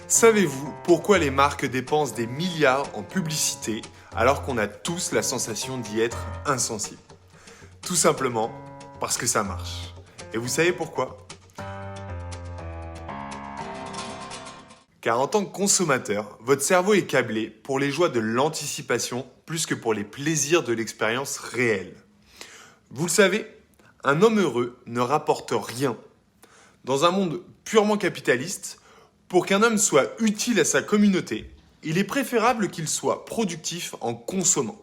Savez-vous pourquoi les marques dépensent des milliards en publicité alors qu'on a tous la sensation d'y être insensible? Tout simplement parce que ça marche. Et vous savez pourquoi? Car en tant que consommateur, votre cerveau est câblé pour les joies de l'anticipation plus que pour les plaisirs de l'expérience réelle. Vous le savez, un homme heureux ne rapporte rien. Dans un monde purement capitaliste, pour qu'un homme soit utile à sa communauté, il est préférable qu'il soit productif en consommant.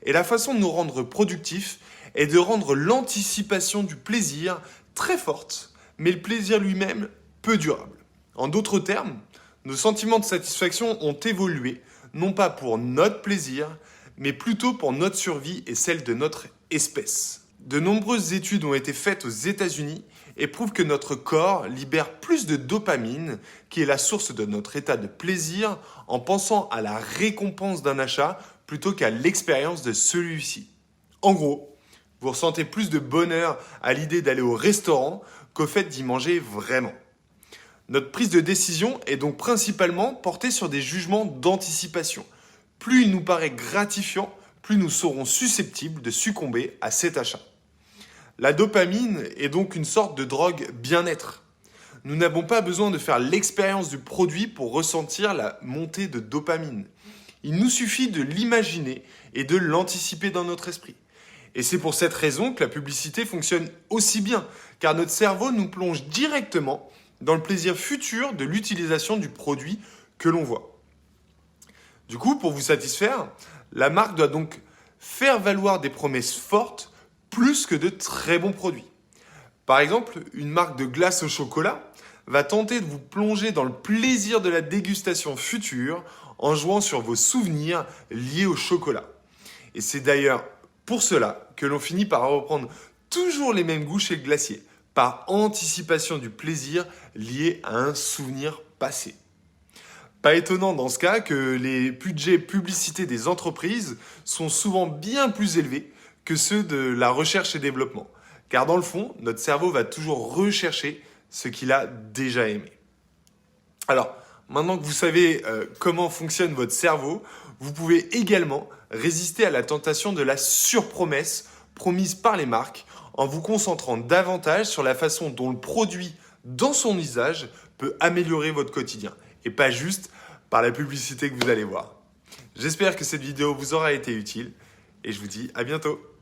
Et la façon de nous rendre productifs est de rendre l'anticipation du plaisir très forte, mais le plaisir lui-même peu durable. En d'autres termes, nos sentiments de satisfaction ont évolué, non pas pour notre plaisir, mais plutôt pour notre survie et celle de notre espèce. De nombreuses études ont été faites aux États-Unis et prouvent que notre corps libère plus de dopamine, qui est la source de notre état de plaisir, en pensant à la récompense d'un achat plutôt qu'à l'expérience de celui-ci. En gros, vous ressentez plus de bonheur à l'idée d'aller au restaurant qu'au fait d'y manger vraiment. Notre prise de décision est donc principalement portée sur des jugements d'anticipation. Plus il nous paraît gratifiant, plus nous serons susceptibles de succomber à cet achat. La dopamine est donc une sorte de drogue bien-être. Nous n'avons pas besoin de faire l'expérience du produit pour ressentir la montée de dopamine. Il nous suffit de l'imaginer et de l'anticiper dans notre esprit. Et c'est pour cette raison que la publicité fonctionne aussi bien, car notre cerveau nous plonge directement dans le plaisir futur de l'utilisation du produit que l'on voit. Du coup, pour vous satisfaire, la marque doit donc faire valoir des promesses fortes plus que de très bons produits. Par exemple, une marque de glace au chocolat va tenter de vous plonger dans le plaisir de la dégustation future en jouant sur vos souvenirs liés au chocolat. Et c'est d'ailleurs pour cela que l'on finit par reprendre toujours les mêmes goûts chez le glacier, par anticipation du plaisir lié à un souvenir passé. Pas étonnant dans ce cas que les budgets publicités des entreprises sont souvent bien plus élevés que ceux de la recherche et développement. Car dans le fond, notre cerveau va toujours rechercher ce qu'il a déjà aimé. Alors, maintenant que vous savez comment fonctionne votre cerveau, vous pouvez également résister à la tentation de la surpromesse promise par les marques en vous concentrant davantage sur la façon dont le produit, dans son usage, peut améliorer votre quotidien et pas juste par la publicité que vous allez voir. J'espère que cette vidéo vous aura été utile et je vous dis à bientôt.